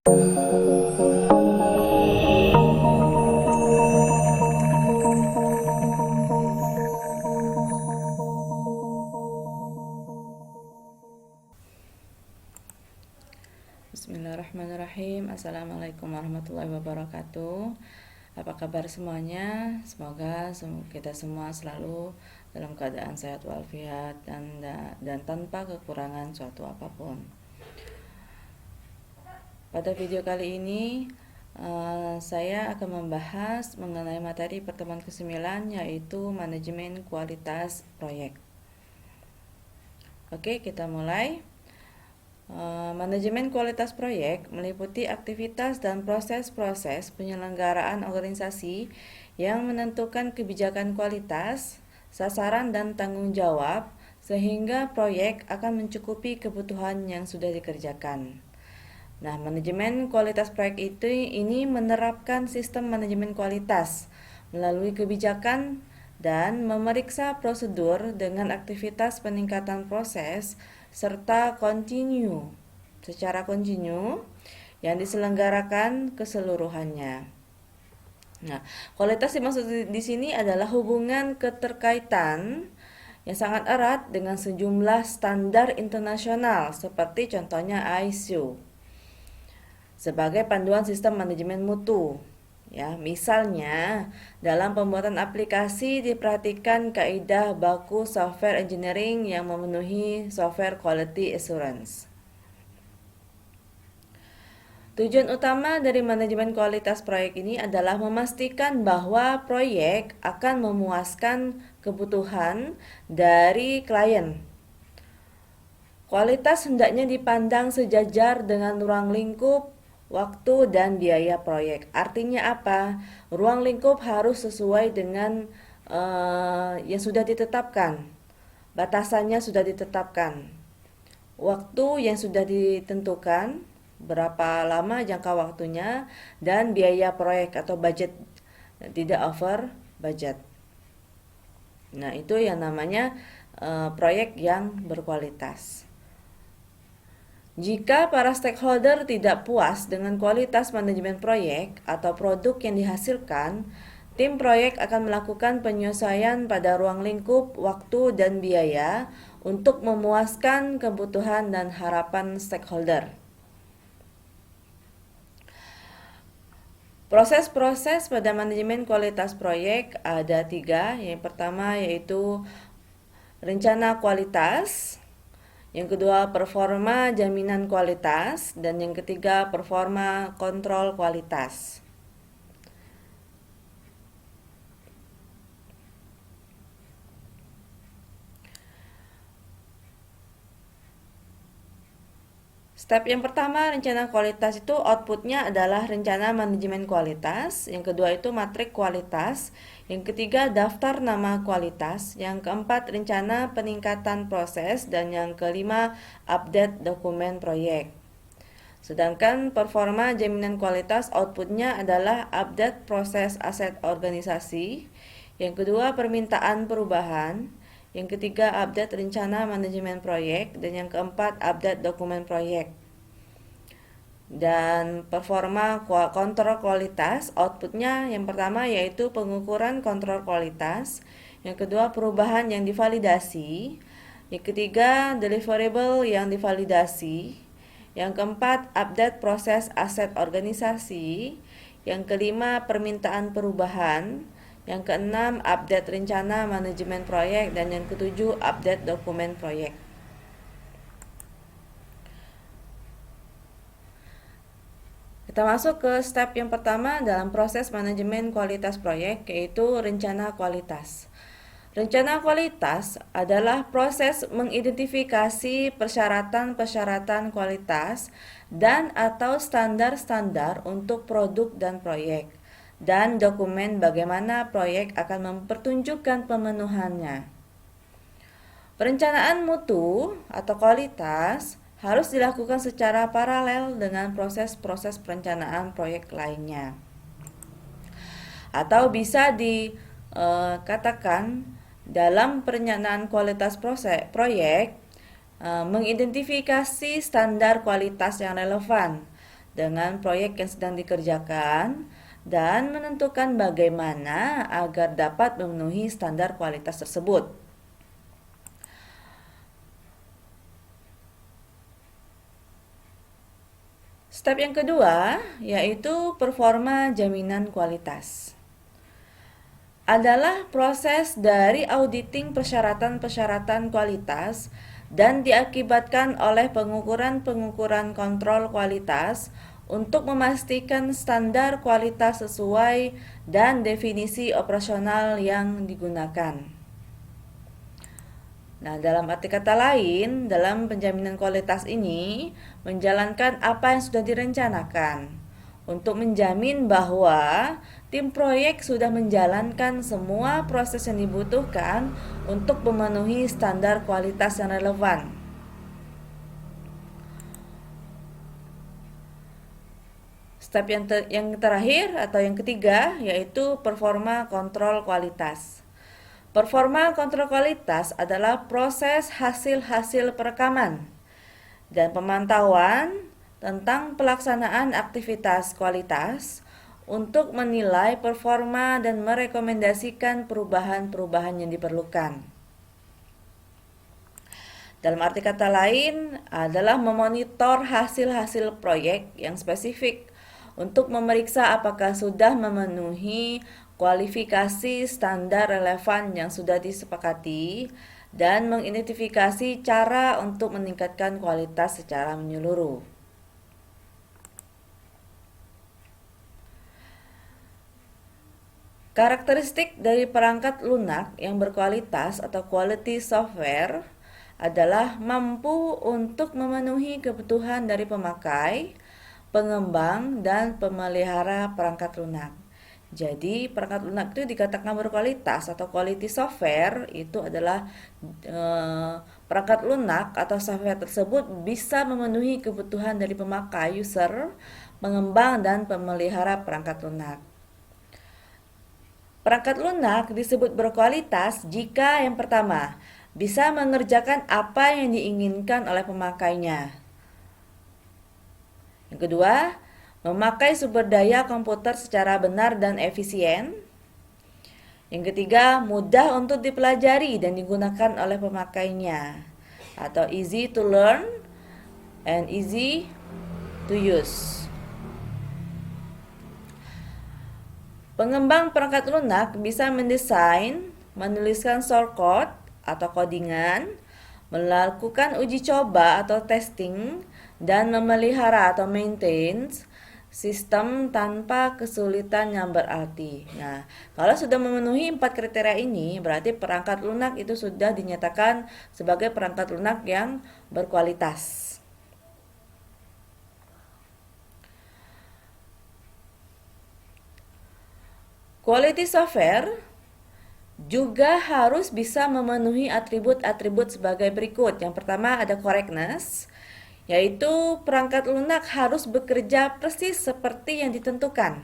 Bismillahirrahmanirrahim. Assalamualaikum warahmatullahi wabarakatuh. Apa kabar semuanya? Semoga kita semua selalu dalam keadaan sehat walafiat dan tanpa kekurangan suatu apapun. Pada video kali ini saya akan membahas mengenai materi pertemuan ke-9, yaitu manajemen kualitas proyek. Oke, kita mulai. Manajemen kualitas proyek meliputi aktivitas dan proses-proses penyelenggaraan organisasi yang menentukan kebijakan kualitas, sasaran dan tanggung jawab sehingga proyek akan mencukupi kebutuhan yang sudah dikerjakan. Nah, manajemen kualitas proyek ini menerapkan sistem manajemen kualitas melalui kebijakan dan memeriksa prosedur dengan aktivitas peningkatan proses serta secara kontinu yang diselenggarakan keseluruhannya. Nah, kualitas dimaksud di sini adalah hubungan keterkaitan yang sangat erat dengan sejumlah standar internasional seperti contohnya ISO sebagai panduan sistem manajemen mutu. Ya, misalnya dalam pembuatan aplikasi diperhatikan kaidah baku software engineering yang memenuhi software quality assurance. Tujuan utama dari manajemen kualitas proyek ini adalah memastikan bahwa proyek akan memuaskan kebutuhan dari klien. Kualitas hendaknya dipandang sejajar dengan ruang lingkup, waktu dan biaya proyek. Artinya apa? Ruang lingkup harus sesuai dengan yang sudah ditetapkan. Batasannya sudah ditetapkan. Waktu yang sudah ditentukan, berapa lama jangka waktunya, dan biaya proyek atau budget tidak over budget. Nah, itu yang namanya proyek yang berkualitas. Jika para stakeholder tidak puas dengan kualitas manajemen proyek atau produk yang dihasilkan, tim proyek akan melakukan penyesuaian pada ruang lingkup, waktu, dan biaya untuk memuaskan kebutuhan dan harapan stakeholder. Proses-proses pada manajemen kualitas proyek ada 3. Yang pertama yaitu rencana kualitas, yang kedua performa jaminan kualitas, dan yang ketiga performa kontrol kualitas. Step yang pertama, rencana kualitas itu outputnya adalah rencana manajemen kualitas. Yang kedua itu matrik kualitas. Yang ketiga daftar nama kualitas. Yang keempat rencana peningkatan proses. Dan yang kelima update dokumen proyek. Sedangkan performa jaminan kualitas outputnya adalah update proses aset organisasi. Yang kedua permintaan perubahan. Yang ketiga, update rencana manajemen proyek. Dan yang keempat, update dokumen proyek. Dan performa kontrol kualitas, outputnya yang pertama yaitu pengukuran kontrol kualitas. Yang kedua, perubahan yang divalidasi. Yang ketiga, deliverable yang divalidasi. Yang keempat, update proses aset organisasi. Yang kelima, permintaan perubahan. Yang keenam, update rencana manajemen proyek. Dan yang ketujuh, update dokumen proyek. Kita masuk ke step yang pertama dalam proses manajemen kualitas proyek, yaitu rencana kualitas. Rencana kualitas adalah proses mengidentifikasi persyaratan-persyaratan kualitas dan atau standar-standar untuk produk dan proyek, dan dokumen bagaimana proyek akan mempertunjukkan pemenuhannya. Perencanaan mutu atau kualitas harus dilakukan secara paralel dengan proses-proses perencanaan proyek lainnya. Atau bisa dikatakan dalam perencanaan kualitas proyek, mengidentifikasi standar kualitas yang relevan dengan proyek yang sedang dikerjakan dan menentukan bagaimana agar dapat memenuhi standar kualitas tersebut. Step yang kedua yaitu performa jaminan kualitas. Adalah proses dari auditing persyaratan-persyaratan kualitas dan diakibatkan oleh pengukuran-pengukuran kontrol kualitas untuk memastikan standar kualitas sesuai dan definisi operasional yang digunakan. Nah, dalam arti kata lain, dalam penjaminan kualitas ini menjalankan apa yang sudah direncanakan untuk menjamin bahwa tim proyek sudah menjalankan semua proses yang dibutuhkan untuk memenuhi standar kualitas yang relevan. Step yang terakhir atau yang ketiga yaitu performa kontrol kualitas. Performa kontrol kualitas adalah proses hasil-hasil perekaman dan pemantauan tentang pelaksanaan aktivitas kualitas untuk menilai performa dan merekomendasikan perubahan-perubahan yang diperlukan. Dalam arti kata lain adalah memonitor hasil-hasil proyek yang spesifik untuk memeriksa apakah sudah memenuhi kualifikasi standar relevan yang sudah disepakati dan mengidentifikasi cara untuk meningkatkan kualitas secara menyeluruh. Karakteristik dari perangkat lunak yang berkualitas atau quality software adalah mampu untuk memenuhi kebutuhan dari pemakai, pengembang, dan pemelihara perangkat lunak. Jadi perangkat lunak itu dikatakan berkualitas atau quality software itu adalah perangkat lunak atau software tersebut bisa memenuhi kebutuhan dari pemakai, user, pengembang, dan pemelihara perangkat lunak. Perangkat lunak disebut berkualitas jika yang pertama, bisa mengerjakan apa yang diinginkan oleh pemakainya. Yang kedua, memakai sumber daya komputer secara benar dan efisien. Yang ketiga, mudah untuk dipelajari dan digunakan oleh pemakainya atau easy to learn and easy to use. Pengembang perangkat lunak bisa mendesain, menuliskan shortcode atau codingan, melakukan uji coba atau testing, dan memelihara atau maintain sistem tanpa kesulitan yang berarti. Nah, kalau sudah memenuhi 4 kriteria ini, berarti perangkat lunak itu sudah dinyatakan sebagai perangkat lunak yang berkualitas. Quality software juga harus bisa memenuhi atribut-atribut sebagai berikut. Yang pertama ada correctness, yaitu perangkat lunak harus bekerja persis seperti yang ditentukan.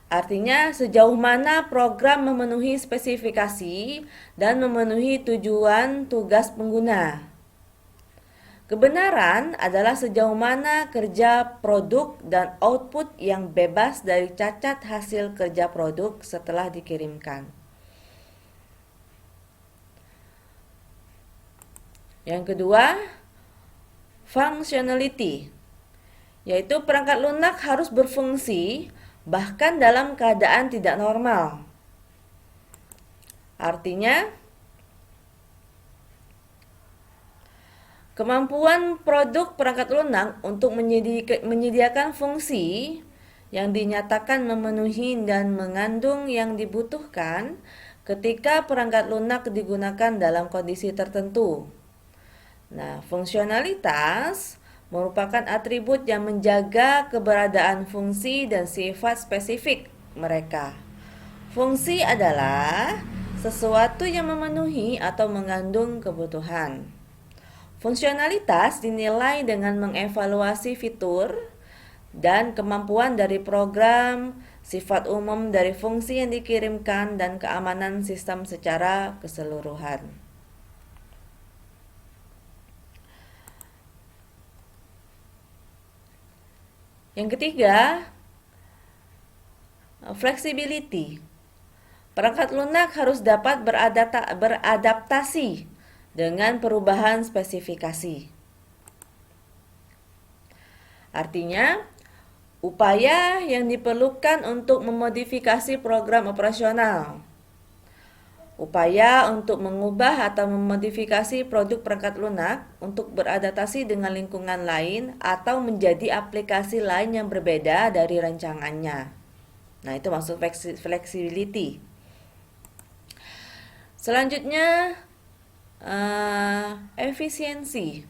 Artinya sejauh mana program memenuhi spesifikasi dan memenuhi tujuan tugas pengguna. Kebenaran adalah sejauh mana kerja produk dan output yang bebas dari cacat hasil kerja produk setelah dikirimkan. Yang kedua, functionality, yaitu perangkat lunak harus berfungsi bahkan dalam keadaan tidak normal. Artinya, kemampuan produk perangkat lunak untuk menyediakan fungsi yang dinyatakan memenuhi dan mengandung yang dibutuhkan ketika perangkat lunak digunakan dalam kondisi tertentu. Nah, fungsionalitas merupakan atribut yang menjaga keberadaan fungsi dan sifat spesifik mereka. Fungsi adalah sesuatu yang memenuhi atau mengandung kebutuhan. Fungsionalitas dinilai dengan mengevaluasi fitur dan kemampuan dari program, sifat umum dari fungsi yang dikirimkan, dan keamanan sistem secara keseluruhan. Yang ketiga, flexibility. Perangkat lunak harus dapat beradaptasi dengan perubahan spesifikasi. Artinya, upaya yang diperlukan untuk memodifikasi program operasional. Upaya untuk mengubah atau memodifikasi produk perangkat lunak untuk beradaptasi dengan lingkungan lain atau menjadi aplikasi lain yang berbeda dari rancangannya. Nah, itu maksud flexibility. Selanjutnya, efisiensi.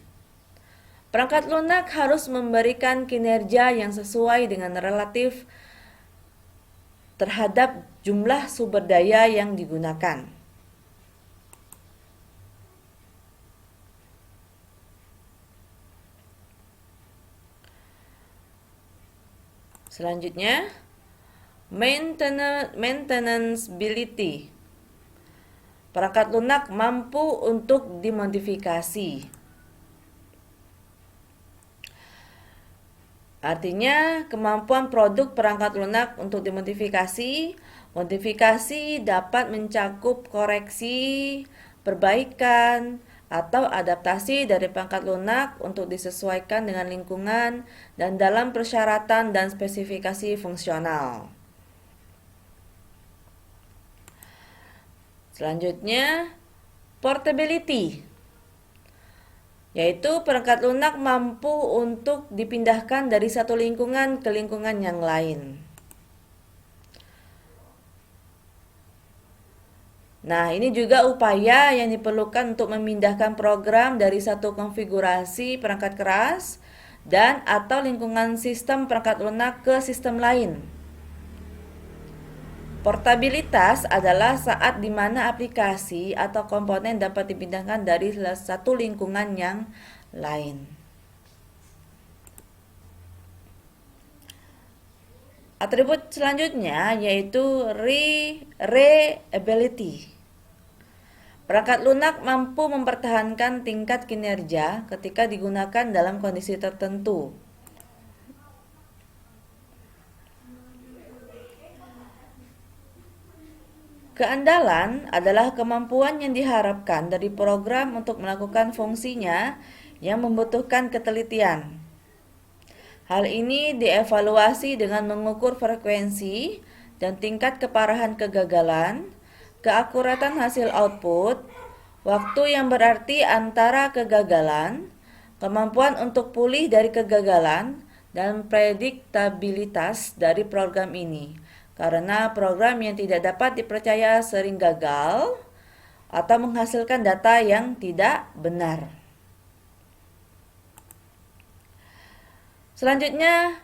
Perangkat lunak harus memberikan kinerja yang sesuai dengan relatif terhadap jumlah sumber daya yang digunakan. Selanjutnya, maintenance-ability. Perangkat lunak mampu untuk dimodifikasi. Artinya, kemampuan produk perangkat lunak untuk dimodifikasi. Modifikasi dapat mencakup koreksi, perbaikan, atau adaptasi dari perangkat lunak untuk disesuaikan dengan lingkungan dan dalam persyaratan dan spesifikasi fungsional. Selanjutnya, portability, yaitu perangkat lunak mampu untuk dipindahkan dari satu lingkungan ke lingkungan yang lain. Nah, ini juga upaya yang diperlukan untuk memindahkan program dari satu konfigurasi perangkat keras dan atau lingkungan sistem perangkat lunak ke sistem lain. Portabilitas adalah saat di mana aplikasi atau komponen dapat dipindahkan dari satu lingkungan yang lain. Atribut selanjutnya yaitu reliability. Perangkat lunak mampu mempertahankan tingkat kinerja ketika digunakan dalam kondisi tertentu. Keandalan adalah kemampuan yang diharapkan dari program untuk melakukan fungsinya yang membutuhkan ketelitian. Hal ini dievaluasi dengan mengukur frekuensi dan tingkat keparahan kegagalan, keakuratan hasil output, waktu yang berarti antara kegagalan, kemampuan untuk pulih dari kegagalan, dan prediktabilitas dari program ini. Karena program yang tidak dapat dipercaya sering gagal atau menghasilkan data yang tidak benar. Selanjutnya,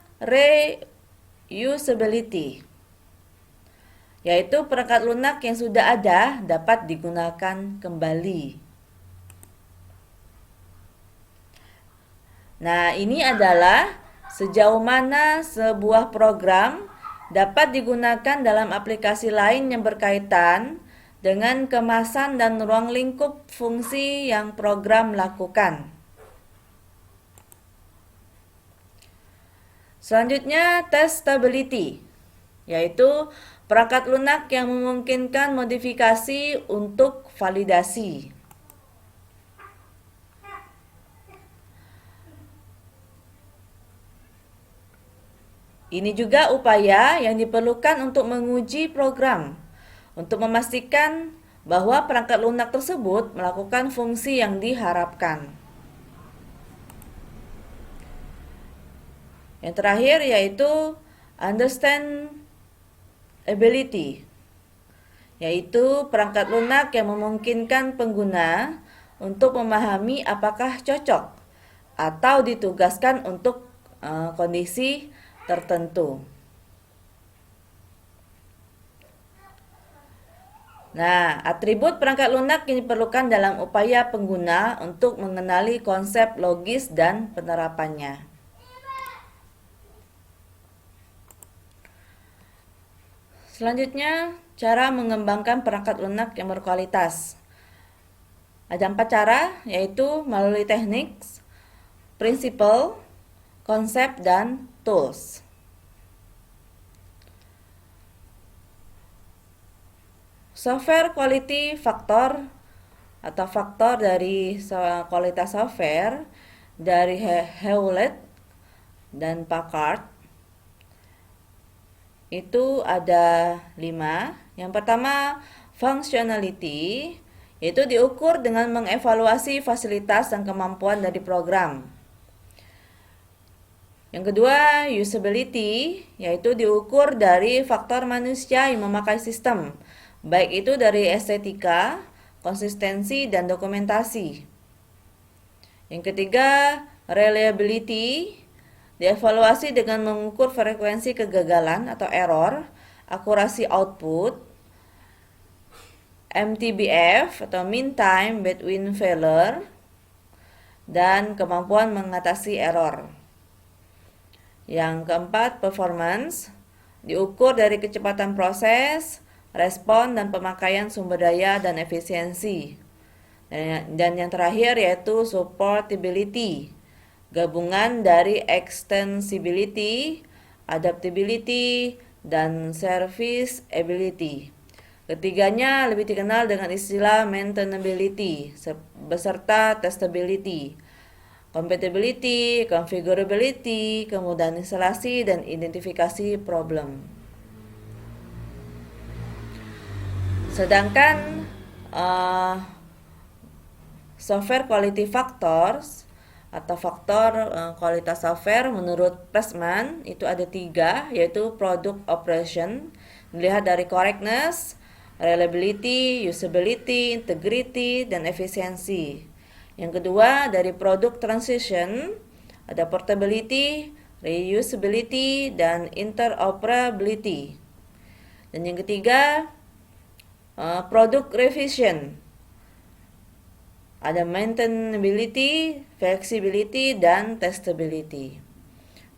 reusability, yaitu perangkat lunak yang sudah ada dapat digunakan kembali. Nah, ini adalah sejauh mana sebuah program dapat digunakan dalam aplikasi lain yang berkaitan dengan kemasan dan ruang lingkup fungsi yang program lakukan. Selanjutnya, testability, yaitu perangkat lunak yang memungkinkan modifikasi untuk validasi. Ini juga upaya yang diperlukan untuk menguji program, untuk memastikan bahwa perangkat lunak tersebut melakukan fungsi yang diharapkan. Yang terakhir yaitu understandability, yaitu perangkat lunak yang memungkinkan pengguna untuk memahami apakah cocok atau ditugaskan untuk kondisi tertentu. Nah, atribut perangkat lunak yang diperlukan dalam upaya pengguna untuk mengenali konsep logis dan penerapannya. Selanjutnya, cara mengembangkan perangkat lunak yang berkualitas. Ada 4 cara, yaitu melalui teknik, prinsipal, konsep, dan tools. Software quality factor atau faktor dari kualitas software dari Hewlett dan Packard itu ada 5. Yang pertama, functionality, yaitu diukur dengan mengevaluasi fasilitas dan kemampuan dari program. Yang kedua, usability, yaitu diukur dari faktor manusia yang memakai sistem, baik itu dari estetika, konsistensi, dan dokumentasi. Yang ketiga, reliability, dievaluasi dengan mengukur frekuensi kegagalan atau error, akurasi output, MTBF atau mean time between failure, dan kemampuan mengatasi error. Yang keempat, performance, diukur dari kecepatan proses, respon, dan pemakaian sumber daya dan efisiensi. Dan yang terakhir yaitu supportability, gabungan dari extensibility, adaptability, dan service ability. Ketiganya lebih dikenal dengan istilah maintainability beserta testability, compatibility, configurability, kemudahan instalasi, dan identifikasi problem. Sedangkan software quality factors atau faktor kualitas software menurut Pressman itu ada 3, yaitu product operation, dilihat dari correctness, reliability, usability, integrity, dan efisiensi. Yang kedua dari product transition, ada portability, reusability, dan interoperability. Dan yang ketiga product revision, ada maintainability, flexibility, dan testability.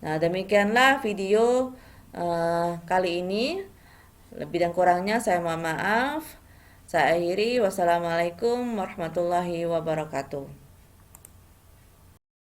Nah, demikianlah video kali ini. Lebih dan kurangnya saya mohon maaf. Saya akhiri. Wassalamualaikum warahmatullahi wabarakatuh.